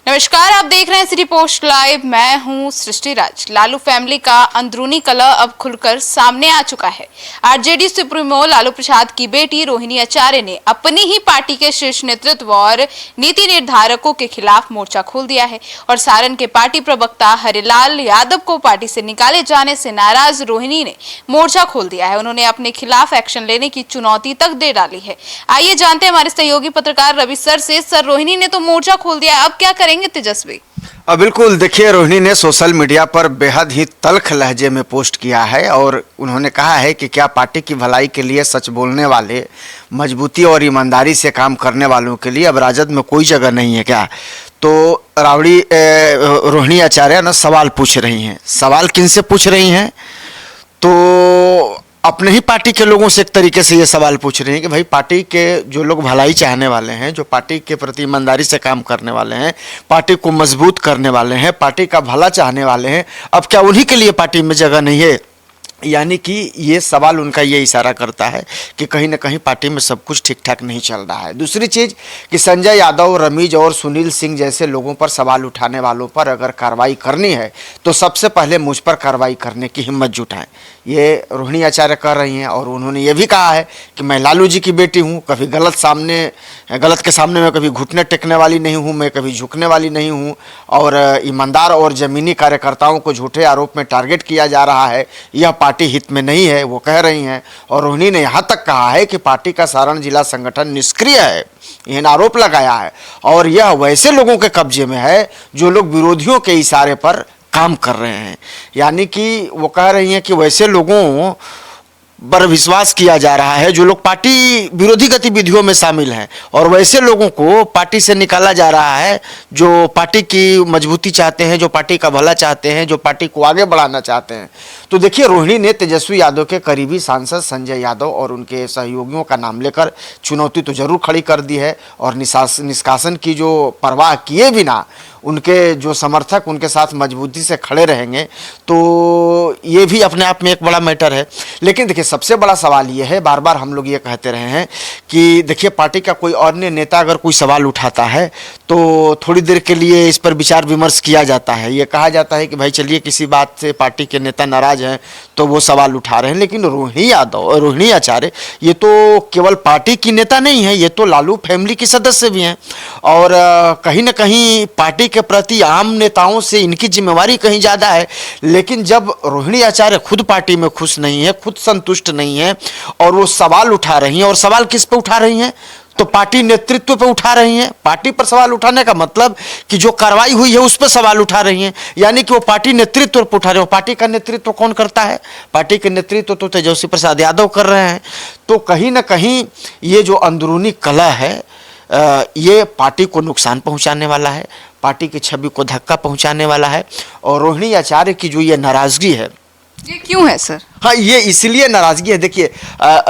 नमस्कार, आप देख रहे हैं सिटी पोस्ट लाइव। मैं हूं सृष्टि राज। लालू फैमिली का अंदरूनी कलह अब खुलकर सामने आ चुका है। आरजेडी सुप्रीमो लालू प्रसाद की बेटी रोहिणी आचार्य ने अपनी ही पार्टी के शीर्ष नेतृत्व और नीति निर्धारकों के खिलाफ मोर्चा खोल दिया है और सारण के पार्टी प्रवक्ता हरिलाल यादव को पार्टी से निकाले जाने से नाराज रोहिणी ने मोर्चा खोल दिया है। उन्होंने अपने खिलाफ एक्शन लेने की चुनौती तक दे डाली है। आइए जानते हैं हमारे सहयोगी पत्रकार रवि सर से। सर, रोहिणी ने तो मोर्चा खोल दिया, अब क्या करेंगे तेजस्वी? बिल्कुल, देखिए, रोहिणी ने सोशल मीडिया पर बेहद ही तल्ख लहजे में पोस्ट किया है और उन्होंने कहा है कि क्या पार्टी की भलाई के लिए सच बोलने वाले, मजबूती और ईमानदारी से काम करने वालों के लिए अब राजद में कोई जगह नहीं है क्या? तो रोहिणी आचार्य ना सवाल पूछ रही हैं। सवाल किन से पूछ रही हैं? तो अपने ही पार्टी के लोगों से एक तरीके से ये सवाल पूछ रहे हैं कि भाई, पार्टी के जो लोग भलाई चाहने वाले हैं, जो पार्टी के प्रति ईमानदारी से काम करने वाले हैं, पार्टी को मजबूत करने वाले हैं, पार्टी का भला चाहने वाले हैं, अब क्या उन्हीं के लिए पार्टी में जगह नहीं है? यानी कि ये सवाल उनका ये इशारा करता है कि कहीं ना कहीं पार्टी में सब कुछ ठीक ठाक नहीं चल रहा है। दूसरी चीज़ कि संजय यादव, रमीज और सुनील सिंह जैसे लोगों पर सवाल उठाने वालों पर अगर कार्रवाई करनी है तो सबसे पहले मुझ पर कार्रवाई करने की हिम्मत जुटाएं, ये रोहिणी आचार्य कर रही हैं। और उन्होंने ये भी कहा है कि मैं लालू जी की बेटी हूँ, कभी गलत के सामने मैं कभी घुटने टेकने वाली नहीं हूँ, मैं कभी झुकने वाली नहीं हूँ। और ईमानदार और ज़मीनी कार्यकर्ताओं को झूठे आरोप में टारगेट किया जा रहा है, यह पार्टी हित में नहीं है, वो कह रही हैं। और रोहिणी ने यहाँ तक कहा है कि पार्टी का सारण जिला संगठन निष्क्रिय है, यह आरोप लगाया है और यह वैसे लोगों के कब्जे में है जो लोग विरोधियों के इशारे पर काम कर रहे हैं। यानी कि वो कह रही हैं कि वैसे लोगों पर विश्वास किया जा रहा है जो लोग पार्टी विरोधी गतिविधियों में शामिल हैं और वैसे लोगों को पार्टी से निकाला जा रहा है जो पार्टी की मजबूती चाहते हैं, जो पार्टी का भला चाहते हैं, जो पार्टी को आगे बढ़ाना चाहते हैं। तो देखिए, रोहिणी ने तेजस्वी यादव के करीबी सांसद संजय यादव और उनके सहयोगियों का नाम लेकर चुनौती तो जरूर खड़ी कर दी है और निष्कासन की जो परवाह किए बिना उनके जो समर्थक उनके साथ मजबूती से खड़े रहेंगे, तो ये भी अपने आप में एक बड़ा मैटर है। लेकिन देखिए, सबसे बड़ा सवाल ये है, बार बार हम लोग ये कहते रहे हैं कि देखिए, पार्टी का कोई अन्य नेता अगर कोई सवाल उठाता है तो थोड़ी देर के लिए इस पर विचार विमर्श किया जाता है। ये कहा जाता है कि भाई चलिए, किसी बात से पार्टी के नेता नाराज हैं तो वो सवाल उठा रहे हैं। लेकिन रोहिणी यादव और रोहिणी आचार्य ये तो केवल पार्टी की नेता नहीं है, ये तो लालू फैमिली की सदस्य भी हैं और कहीं ना कहीं पार्टी के प्रति आम नेताओं से इनकी जिम्मेवारी कहीं ज़्यादा है। लेकिन जब रोहिणी आचार्य खुद पार्टी में खुश नहीं है, खुद संतुष्ट नहीं है और वो सवाल उठा रही हैं, और सवाल किस पे उठा रही हैं? तो पार्टी नेतृत्व पे उठा रही हैं। पार्टी पर सवाल उठाने का मतलब कि जो कार्रवाई हुई है उस पर सवाल उठा रही हैं, यानी कि वो पार्टी नेतृत्व पर उठा रहे हो। पार्टी का नेतृत्व कौन करता है? पार्टी के नेतृत्व तो तेजस्वी प्रसाद यादव कर रहे हैं। तो कहीं ना कहीं ये जो अंदरूनी कलह है, ये पार्टी को नुकसान पहुंचाने वाला है, पार्टी की छवि को धक्का पहुंचाने वाला है। और रोहिणी आचार्य की जो ये नाराजगी है, ये क्यों है सर? हाँ, ये इसलिए नाराजगी है। देखिए,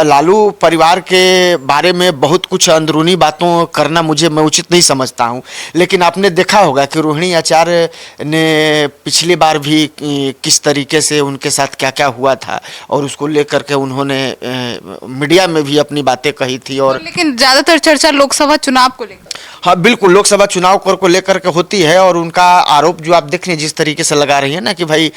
लालू परिवार के बारे में बहुत कुछ अंदरूनी बातों करना मैं उचित नहीं समझता हूँ, लेकिन आपने देखा होगा कि रोहिणी आचार्य ने पिछली बार भी किस तरीके से उनके साथ क्या क्या हुआ था और उसको लेकर के उन्होंने मीडिया में भी अपनी बातें कही थी। और लेकिन ज्यादातर चर्चा लोकसभा चुनाव को लेकर। हाँ बिल्कुल, लोकसभा चुनाव को लेकर के होती है और उनका आरोप जो आप देख रहे हैं जिस तरीके से लगा रही है ना कि भाई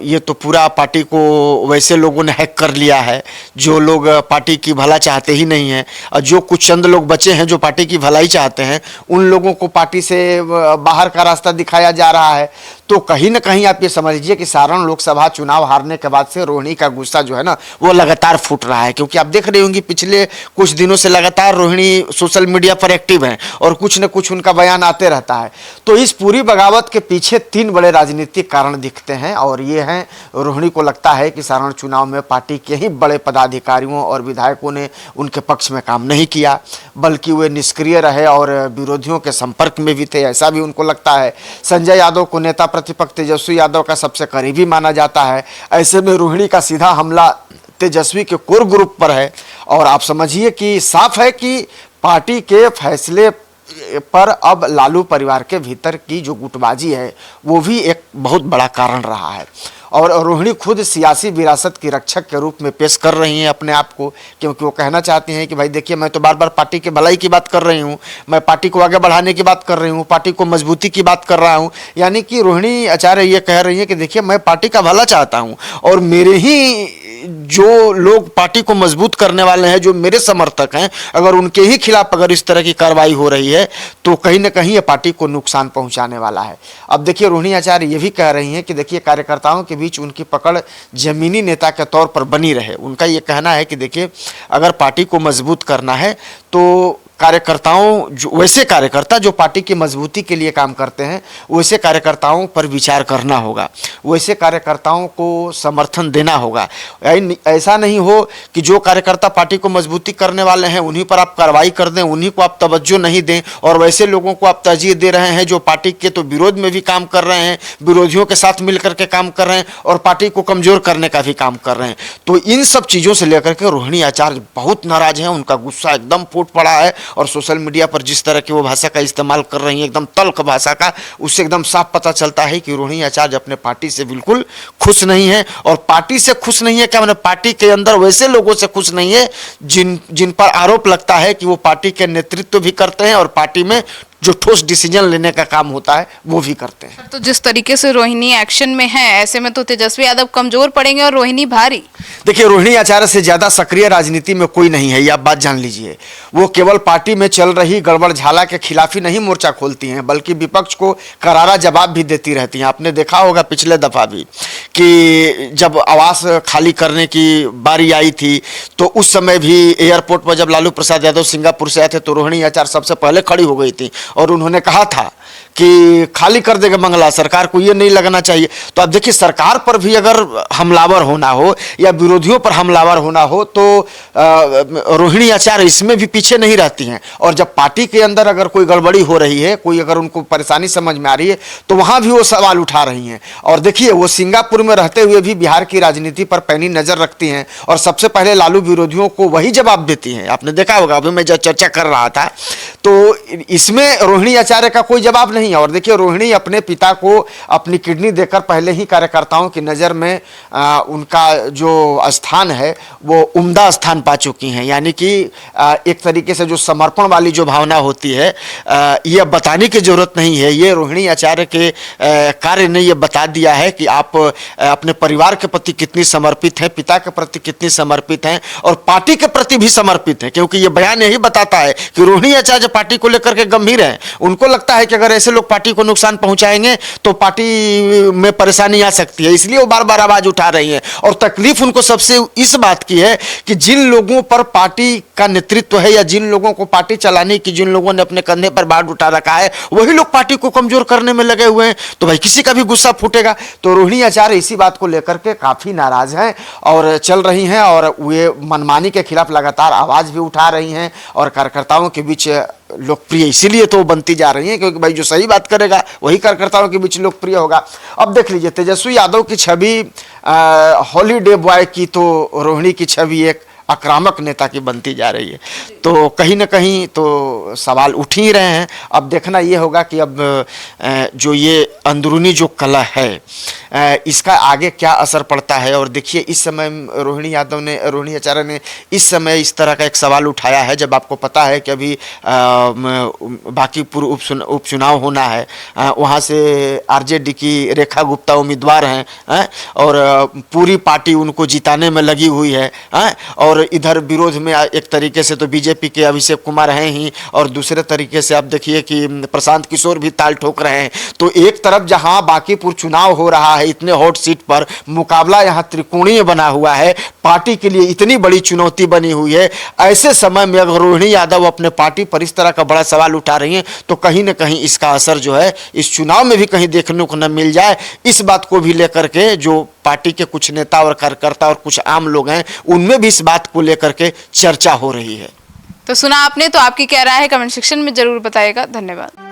ये तो पूरा पार्टी को वैसे लोगों ने हैक कर लिया है जो लोग पार्टी की भला चाहते ही नहीं हैं, और जो कुछ चंद लोग बचे हैं जो पार्टी की भलाई चाहते हैं उन लोगों को पार्टी से बाहर का रास्ता दिखाया जा रहा है। तो कहीं ना कहीं आप ये समझ लीजिए कि सारण लोकसभा चुनाव हारने के बाद से रोहिणी का गुस्सा जो है ना वो लगातार फूट रहा है, क्योंकि आप देख रहे होंगे पिछले कुछ दिनों से लगातार रोहिणी सोशल मीडिया पर एक्टिव हैं और कुछ न कुछ उनका बयान आते रहता है। तो इस पूरी बगावत के पीछे 3 बड़े राजनीतिक कारण दिखते हैं और ये हैं, रोहिणी को लगता है कि सारण चुनाव में पार्टी के ही बड़े पदाधिकारियों और विधायकों ने उनके पक्ष में काम नहीं किया, बल्कि वे निष्क्रिय रहे और विरोधियों के संपर्क में भी थे, ऐसा भी उनको लगता है। संजय यादव को नेता प्रतिपक्ष तेजस्वी यादव का सबसे करीबी माना जाता है। ऐसे में रोहिणी का सीधा हमला तेजस्वी के कोर ग्रुप पर है और आप समझिए कि साफ है कि पार्टी के फैसले पर अब लालू परिवार के भीतर की जो गुटबाजी है वो भी एक बहुत बड़ा कारण रहा है। और रोहिणी खुद सियासी विरासत की रक्षक के रूप में पेश कर रही हैं अपने आप को, क्योंकि वो कहना चाहती हैं कि भाई देखिए, मैं तो बार बार पार्टी के भलाई की बात कर रही हूँ, मैं पार्टी को आगे बढ़ाने की बात कर रही हूँ, पार्टी को मजबूती की बात कर रहा हूँ। यानी कि रोहिणी आचार्य ये कह रही है कि देखिए, मैं पार्टी का भला चाहता हूँ और मेरे ही जो लोग पार्टी को मजबूत करने वाले हैं, जो मेरे समर्थक हैं, अगर उनके ही खिलाफ अगर इस तरह की कार्रवाई हो रही है तो कहीं ना कहीं ये पार्टी को नुकसान पहुंचाने वाला है। अब देखिए, रोहिणी आचार्य ये भी कह रही हैं कि देखिए, कार्यकर्ताओं के बीच उनकी पकड़ जमीनी नेता के तौर पर बनी रहे। उनका ये कहना है कि देखिए, अगर पार्टी को मजबूत करना है तो वैसे कार्यकर्ता जो पार्टी की मजबूती के लिए काम करते हैं, वैसे कार्यकर्ताओं पर विचार करना होगा, वैसे कार्यकर्ताओं को समर्थन देना होगा। ऐसा नहीं हो कि जो कार्यकर्ता पार्टी को मजबूती करने वाले हैं उन्हीं पर आप कार्रवाई कर दें, उन्हीं को आप तवज्जो नहीं दें, और वैसे लोगों को आप तरजीह दे रहे हैं जो पार्टी के तो विरोध में भी काम कर रहे हैं, विरोधियों के साथ मिलकर के काम कर रहे हैं और पार्टी को कमजोर करने का भी काम कर रहे हैं। तो इन सब चीज़ों से लेकर के रोहिणी आचार्य बहुत नाराज हैं, उनका गुस्सा एकदम फूट पड़ा है। और सोशल मीडिया पर जिस तरह की वो भाषा का इस्तेमाल कर रही हैं, एकदम तल्ख भाषा का, उससे एकदम साफ पता चलता है कि रोहिणी आचार्य अपने पार्टी से बिल्कुल खुश नहीं है। और पार्टी से खुश नहीं है क्या, मैंने पार्टी के अंदर वैसे लोगों से खुश नहीं है जिन पर आरोप लगता है कि वो पार्टी के नेतृत्व भी करते हैं और पार्टी में जो ठोस डिसीजन लेने का काम होता है वो भी करते हैं। तो जिस तरीके से रोहिणी एक्शन में है, ऐसे में तो तेजस्वी यादव कमजोर पड़ेंगे और रोहिणी भारी। देखिए, रोहिणी आचार्य से ज्यादा सक्रिय राजनीति में कोई नहीं है, ये आप बात जान लीजिए। वो केवल पार्टी में चल रही गड़बड़ झाला के खिलाफ ही नहीं मोर्चा खोलती हैं, बल्कि विपक्ष को करारा जवाब भी देती रहती हैं। आपने देखा होगा पिछले दफा भी कि जब आवास खाली करने की बारी आई थी तो उस समय भी एयरपोर्ट पर जब लालू प्रसाद यादव सिंगापुर से आए थे तो रोहिणी आचार्य सबसे पहले खड़ी हो गई थी और उन्होंने कहा था कि खाली कर देगा बंगला, सरकार को ये नहीं लगना चाहिए। तो अब देखिए, सरकार पर भी अगर हमलावर होना हो या विरोधियों पर हमलावर होना हो तो रोहिणी आचार्य इसमें भी पीछे नहीं रहती हैं। और जब पार्टी के अंदर अगर कोई गड़बड़ी हो रही है, कोई अगर उनको परेशानी समझ में आ रही है तो वहां भी वो सवाल उठा रही हैं। और देखिए, वो सिंगापुर में रहते हुए भी बिहार की राजनीति पर पैनी नजर रखती हैं और सबसे पहले लालू विरोधियों को वही जवाब देती हैं। आपने देखा होगा, अभी मैं जब चर्चा कर रहा था तो इसमें रोहिणी आचार्य का कोई जवाब नहीं है। और देखिए, रोहिणी अपने पिता को अपनी किडनी देकर पहले ही कार्यकर्ताओं की नज़र में उनका जो स्थान है वो उम्दा स्थान पा चुकी हैं। यानी कि एक तरीके से जो समर्पण वाली जो भावना होती है, ये बताने की जरूरत नहीं है, ये रोहिणी आचार्य के कार्य ने ये बता दिया है कि आप अपने परिवार के प्रति कितनी समर्पित हैं, पिता के प्रति कितनी समर्पित हैं और पार्टी के प्रति भी समर्पित हैं। क्योंकि ये बयान यही बताता है कि रोहिणी आचार्य पार्टी को लेकर के गंभीर हैं। उनको लगता है कि अगर ऐसे लोग पार्टी को नुकसान पहुंचाएंगे तो पार्टी में परेशानी आ सकती है, इसलिए वो बार बार आवाज उठा रही हैं। और तकलीफ उनको सबसे इस बात की है कि जिन लोगों पर पार्टी का नेतृत्व है या जिन लोगों को पार्टी चलाने की, जिन लोगों ने अपने कंधे पर भार उठा रखा है, वही लोग पार्टी को कमजोर करने में लगे हुए हैं। तो भाई किसी का भी गुस्सा फूटेगा। तो रोहिणी आचार्य इसी बात को लेकर के काफी नाराज हैं और चल रही हैं और वे मनमानी के खिलाफ लगातार आवाज भी उठा रही हैं और कार्यकर्ताओं के बीच लोकप्रिय इसीलिए तो बनती जा रही है क्योंकि भाई जो सही बात करेगा वही कार्यकर्ताओं के बीच लोकप्रिय होगा। अब देख लीजिए, तेजस्वी यादव की छवि हॉलीडे बॉय की तो रोहिणी की छवि एक आक्रामक नेता की बनती जा रही है। तो कहीं ना कहीं तो सवाल उठ ही रहे हैं। अब देखना ये होगा कि अब जो ये अंदरूनी जो कलह है इसका आगे क्या असर पड़ता है। और देखिए, इस समय रोहिणी आचार्य ने इस समय इस तरह का एक सवाल उठाया है जब आपको पता है कि अभी बांकीपुर उपचुनाव होना है, वहाँ से आरजेडी की रेखा गुप्ता उम्मीदवार हैं और पूरी पार्टी उनको जिताने में लगी हुई है और इधर विरोध में एक तरीके से तो बीजेपी के अभिषेक कुमार हैं ही और दूसरे तरीके से आप देखिए कि प्रशांत किशोर भी ताल ठोक रहे हैं। तो एक तरफ जहां बांकीपुर चुनाव हो रहा है, इतने हॉट सीट पर मुकाबला यहां त्रिकोणीय बना हुआ है, पार्टी के लिए इतनी बड़ी चुनौती बनी हुई है, ऐसे समय में अगर रोहिणी यादव अपने पार्टी पर इस तरह का बड़ा सवाल उठा रही हैं तो कहीं ना कहीं इसका असर जो है इस चुनाव में भी कहीं देखने को न मिल जाए। इस बात को भी लेकर के जो पार्टी के कुछ नेता और कार्यकर्ता और कुछ आम लोग हैं उनमें भी इस बात को लेकर के चर्चा हो रही है। तो सुना आपने, तो आपकी क्या राय है कमेंट सेक्शन में जरूर बताइएगा। धन्यवाद।